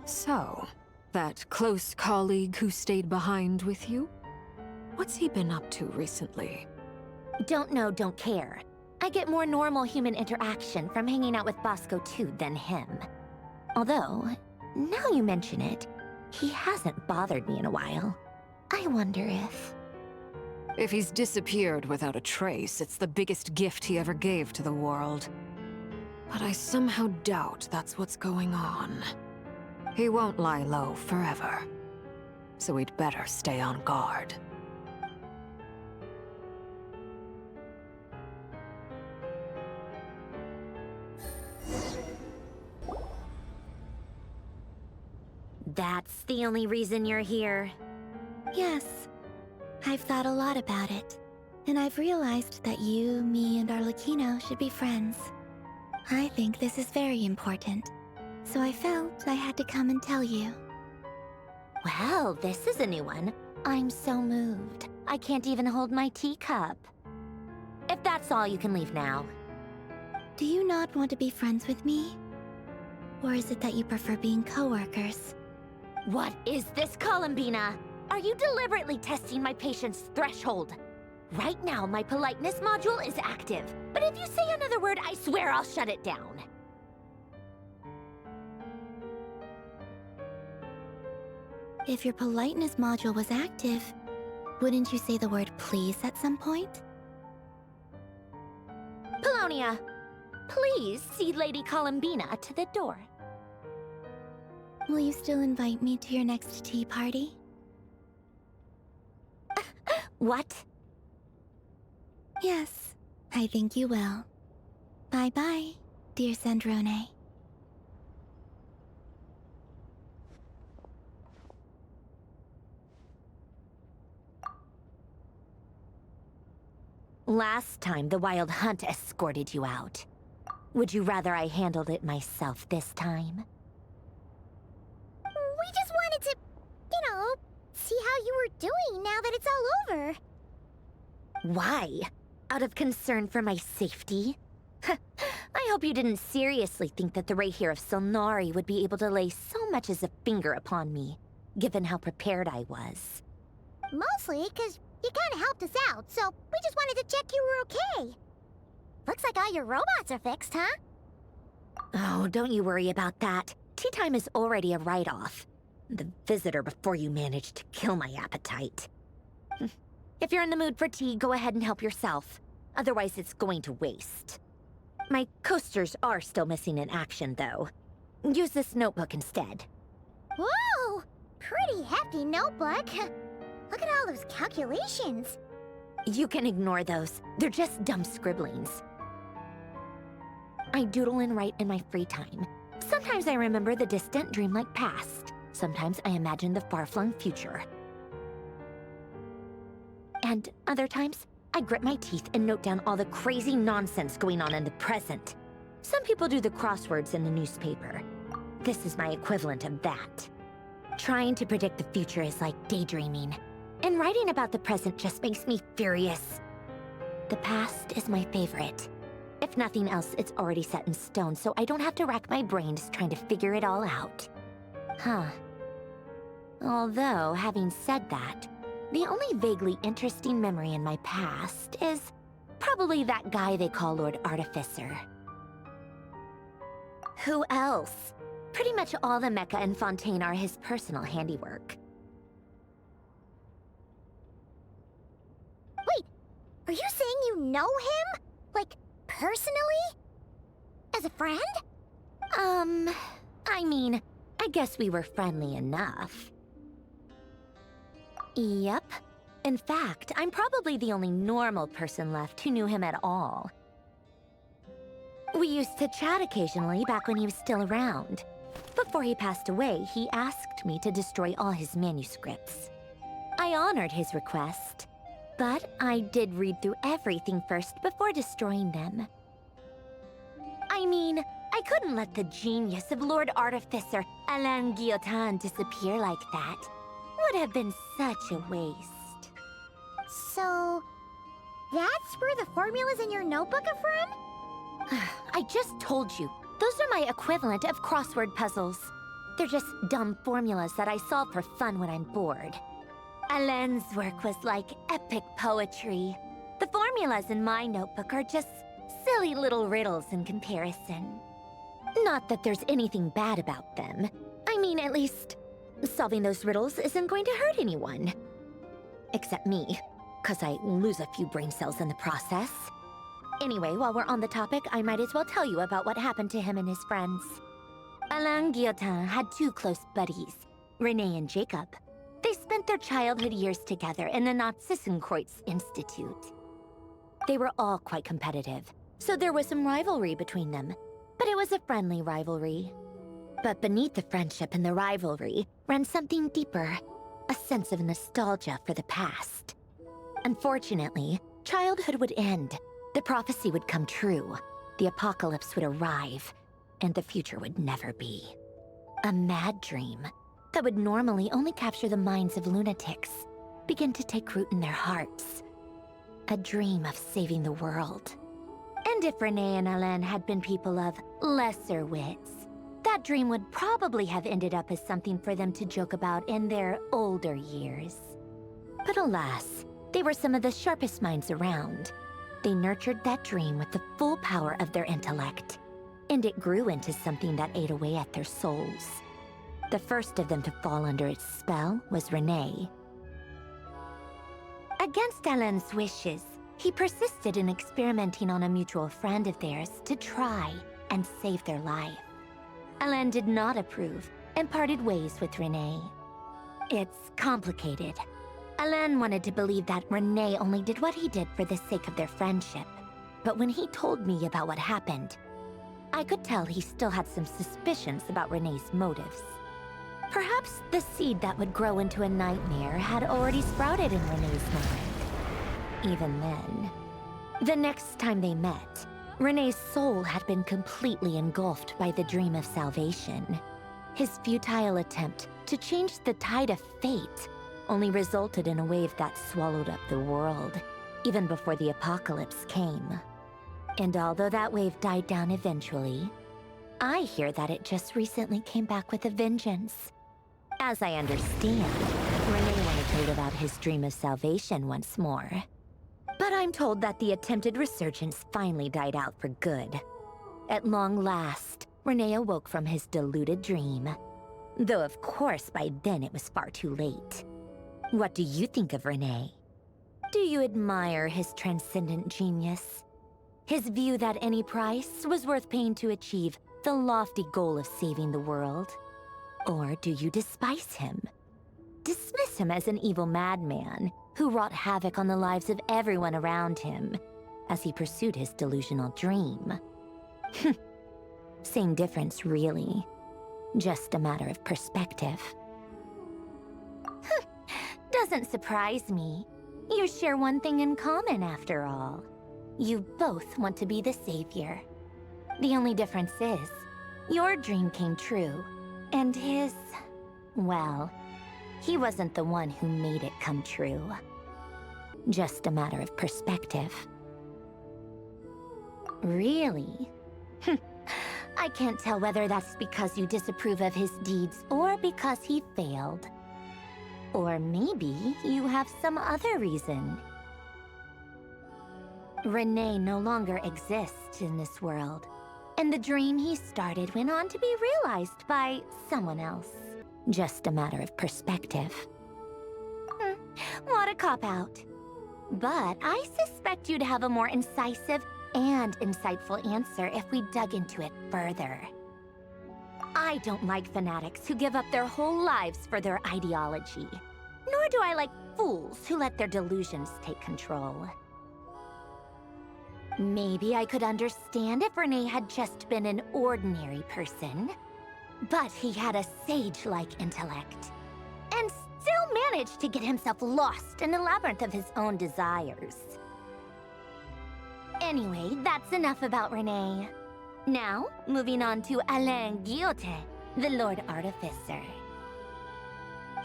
So, that close colleague who stayed behind with you? What's he been up to recently? Don't know, don't care. I get more normal human interaction from hanging out with Bosco too than him. Although, now you mention it, he hasn't bothered me in a while. I wonder if... If he's disappeared without a trace, it's the biggest gift he ever gave to the world. But I somehow doubt that's what's going on. He won't lie low forever. So we'd better stay on guard. That's the only reason you're here? Yes. I've thought a lot about it. And I've realized that you, me, and Arlecchino should be friends. I think this is very important. So I felt I had to come and tell you. Well, this is a new one. I'm so moved. I can't even hold my teacup. If that's all, you can leave now. Do you not want to be friends with me? Or is it that you prefer being co-workers? What is this, Columbina? Are you deliberately testing my patience threshold? Right now, my politeness module is active. But if you say another word, I swear I'll shut it down. If your politeness module was active, wouldn't you say the word please at some point? Polonia, please see Lady Columbina to the door. Will you still invite me to your next tea party? What? Yes, I think you will. Bye-bye, dear Sandrone. Last time, the Wild Hunt escorted you out. Would you rather I handled it myself this time? We just wanted to, see how you were doing now that it's all over. Why? Out of concern for my safety? I hope you didn't seriously think that the Rayhir of Silnari would be able to lay so much as a finger upon me, given how prepared I was. Mostly because you kind of helped us out, so we just wanted to check you were okay. Looks like all your robots are fixed, huh? Oh, don't you worry about that. Tea time is already a write-off. The visitor before you managed to kill my appetite. If you're in the mood for tea, go ahead and help yourself. Otherwise, it's going to waste. My coasters are still missing in action, though. Use this notebook instead. Whoa! Pretty hefty notebook. Look at all those calculations. You can ignore those. They're just dumb scribblings. I doodle and write in my free time. Sometimes I remember the distant, dreamlike past. Sometimes I imagine the far-flung future. And other times, I grit my teeth and note down all the crazy nonsense going on in the present. Some people do the crosswords in the newspaper. This is my equivalent of that. Trying to predict the future is like daydreaming. And writing about the present just makes me furious. The past is my favorite. If nothing else, it's already set in stone, so I don't have to rack my brains trying to figure it all out. Huh. Although, having said that, the only vaguely interesting memory in my past is probably that guy they call Lord Artificer. Who else? Pretty much all the mecha and Fontaine are his personal handiwork. Wait, are you saying you know him? Like, personally? As a friend? I mean, I guess we were friendly enough. Yep. In fact, I'm probably the only normal person left who knew him at all. We used to chat occasionally back when he was still around. Before he passed away, he asked me to destroy all his manuscripts. I honored his request, but I did read through everything first before destroying them. I mean, I couldn't let the genius of Lord Artificer Alain Guillotin disappear like that. Would have been such a waste. So, that's where the formula's in your notebook are from? I just told you, Those are my equivalent of crossword puzzles. They're just dumb formulas that I solve for fun when I'm bored. Alain's work was like epic poetry. The formulas in my notebook are just silly little riddles in comparison. Not that there's anything bad about them. I mean, at least, solving those riddles isn't going to hurt anyone. Except me, 'cause I lose a few brain cells in the process. Anyway, while we're on the topic, I might as well tell you about what happened to him and his friends. Alain Guillotin had two close buddies, Renee and Jacob. They spent their childhood years together in the Narzissenkreuz Institute. They were all quite competitive, so there was some rivalry between them, but it was a friendly rivalry. But beneath the friendship and the rivalry ran something deeper, a sense of nostalgia for the past. Unfortunately, childhood would end, the prophecy would come true, the apocalypse would arrive, and the future would never be. A mad dream that would normally only capture the minds of lunatics began to take root in their hearts. A dream of saving the world. And if Renee and Alain had been people of lesser wits, that dream would probably have ended up as something for them to joke about in their older years. But alas, they were some of the sharpest minds around. They nurtured that dream with the full power of their intellect, and it grew into something that ate away at their souls. The first of them to fall under its spell was Renee. Against Alain's wishes, he persisted in experimenting on a mutual friend of theirs to try and save their life. Alain did not approve and parted ways with Renee. It's complicated. Alain wanted to believe that Renee only did what he did for the sake of their friendship. But when he told me about what happened, I could tell he still had some suspicions about Renee's motives. Perhaps the seed that would grow into a nightmare had already sprouted in Renee's mind. Even then, the next time they met, Renee's soul had been completely engulfed by the dream of salvation. His futile attempt to change the tide of fate only resulted in a wave that swallowed up the world, even before the apocalypse came. And although that wave died down eventually, I hear that it just recently came back with a vengeance. As I understand, Renee wanted to live out his dream of salvation once more. But I'm told that the attempted resurgence finally died out for good. At long last, Renee awoke from his deluded dream. Though of course by then it was far too late. What do you think of Renee? Do you admire his transcendent genius? His view that any price was worth paying to achieve the lofty goal of saving the world? Or do you despise him? Dismiss him as an evil madman who wrought havoc on the lives of everyone around him as he pursued his delusional dream? Same difference, really. Just a matter of perspective. Doesn't surprise me. You share one thing in common, after all. You both want to be the savior. The only difference is, your dream came true, and his, well, he wasn't the one who made it come true. Just a matter of perspective. Really? I can't tell whether that's because you disapprove of his deeds or because he failed. Or maybe you have some other reason. Renee no longer exists in this world, and the dream he started went on to be realized by someone else. Just a matter of perspective. What a cop-out. But I suspect you'd have a more incisive and insightful answer if we dug into it further. I don't like fanatics who give up their whole lives for their ideology. Nor do I like fools who let their delusions take control. Maybe I could understand if Renee had just been an ordinary person. But he had a sage-like intellect, and still managed to get himself lost in the labyrinth of his own desires. Anyway, that's enough about Renee. Now, moving on to Alain Guillotin, the Lord Artificer.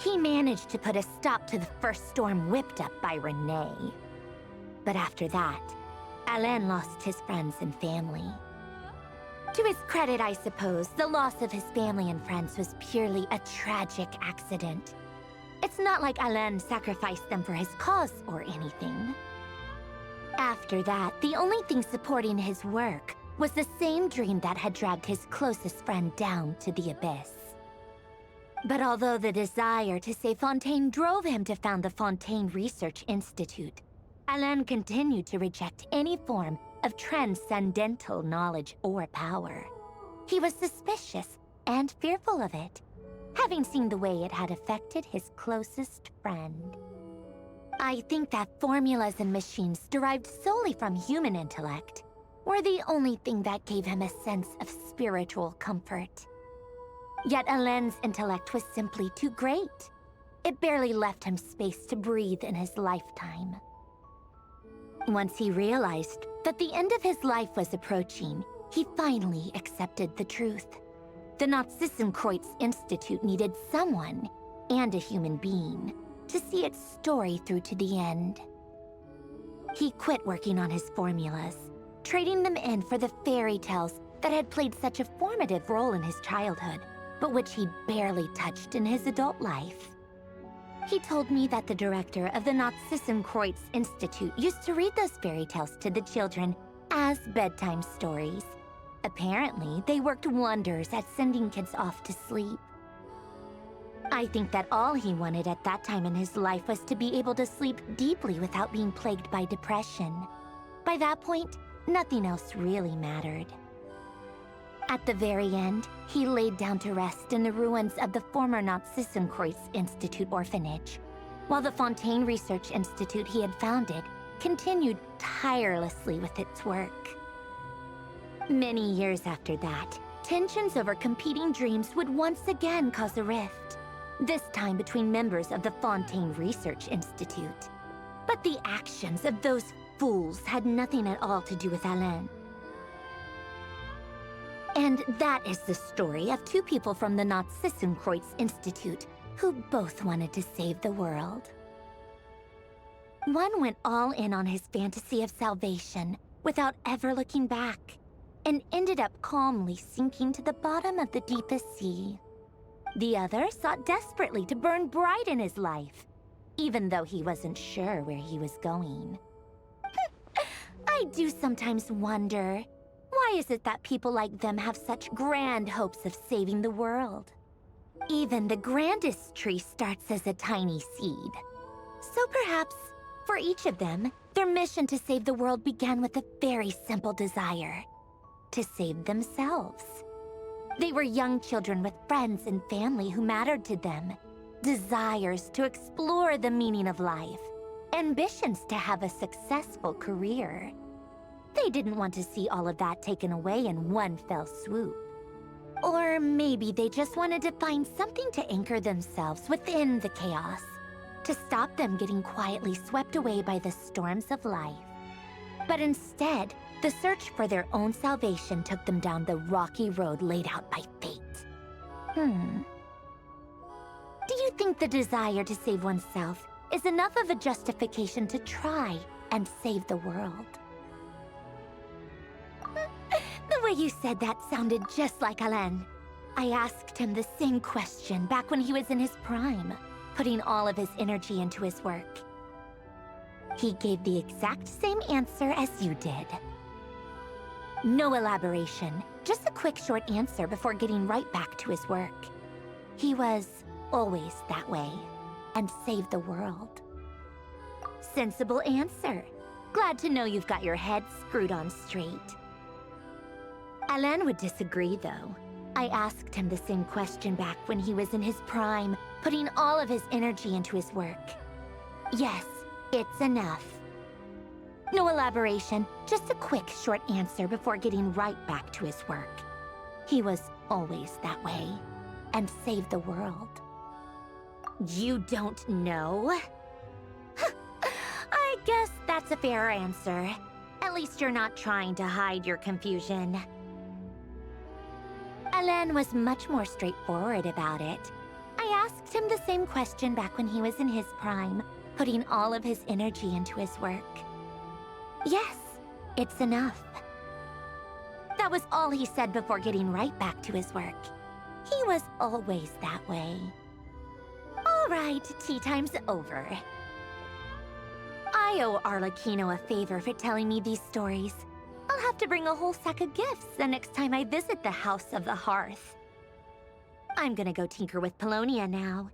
He managed to put a stop to the first storm whipped up by Renee. But after that, Alain lost his friends and family. To his credit, I suppose, the loss of his family and friends was purely a tragic accident. It's not like Alain sacrificed them for his cause or anything. After that, the only thing supporting his work was the same dream that had dragged his closest friend down to the abyss. But although the desire to save Fontaine drove him to found the Fontaine Research Institute, Alain continued to reject any form of transcendental knowledge or power. He was suspicious and fearful of it, having seen the way it had affected his closest friend. I think that formulas and machines derived solely from human intellect were the only thing that gave him a sense of spiritual comfort. Yet Alain's intellect was simply too great. It barely left him space to breathe in his lifetime. Once he realized that the end of his life was approaching, he finally accepted the truth. The Nazissenkreuz Institute needed someone, and a human being, to see its story through to the end. He quit working on his formulas, trading them in for the fairy tales that had played such a formative role in his childhood, but which he barely touched in his adult life. He told me that the director of the Nazissenkreuz Institute used to read those fairy tales to the children as bedtime stories. Apparently, they worked wonders at sending kids off to sleep. I think that all he wanted at that time in his life was to be able to sleep deeply without being plagued by depression. By that point, nothing else really mattered. At the very end, he laid down to rest in the ruins of the former Nazissenkreuz Institute orphanage, while the Fontaine Research Institute he had founded continued tirelessly with its work. Many years after that, tensions over competing dreams would once again cause a rift, this time between members of the Fontaine Research Institute. But the actions of those fools had nothing at all to do with Alain. And that is the story of two people from the Nazissenkreuz Institute who both wanted to save the world. One went all in on his fantasy of salvation without ever looking back, and ended up calmly sinking to the bottom of the deepest sea. The other sought desperately to burn bright in his life, even though he wasn't sure where he was going. I do sometimes wonder, why is it that people like them have such grand hopes of saving the world? Even the grandest tree starts as a tiny seed. So perhaps, for each of them, their mission to save the world began with a very simple desire: to save themselves. They were young children with friends and family who mattered to them, desires to explore the meaning of life, ambitions to have a successful career. They didn't want to see all of that taken away in one fell swoop. Or maybe they just wanted to find something to anchor themselves within the chaos, to stop them getting quietly swept away by the storms of life. But instead, the search for their own salvation took them down the rocky road laid out by fate. Do you think the desire to save oneself is enough of a justification to try and save the world? The way you said that sounded just like Alain. I asked him the same question back when he was in his prime, putting all of his energy into his work. He gave the exact same answer as you did. No elaboration, just a quick short answer before getting right back to his work. He was always that way, and saved the world. Sensible answer. Glad to know you've got your head screwed on straight. Alain would disagree, though. I asked him the same question back when he was in his prime, putting all of his energy into his work. Yes, it's enough. No elaboration, just a quick short answer before getting right back to his work. He was always that way, and saved the world. You don't know? I guess that's a fair answer. At least you're not trying to hide your confusion. Alain was much more straightforward about it. I asked him the same question back when he was in his prime, putting all of his energy into his work. Yes, it's enough. That was all he said before getting right back to his work. He was always that way. All right, tea time's over. I owe Arlecchino a favor for telling me these stories. I'll have to bring a whole sack of gifts the next time I visit the House of the Hearth. I'm gonna go tinker with Polonia now.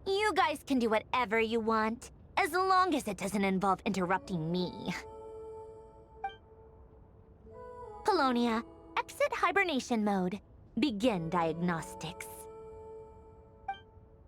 You guys can do whatever you want, as long as it doesn't involve interrupting me. Polonia, exit hibernation mode. Begin diagnostics.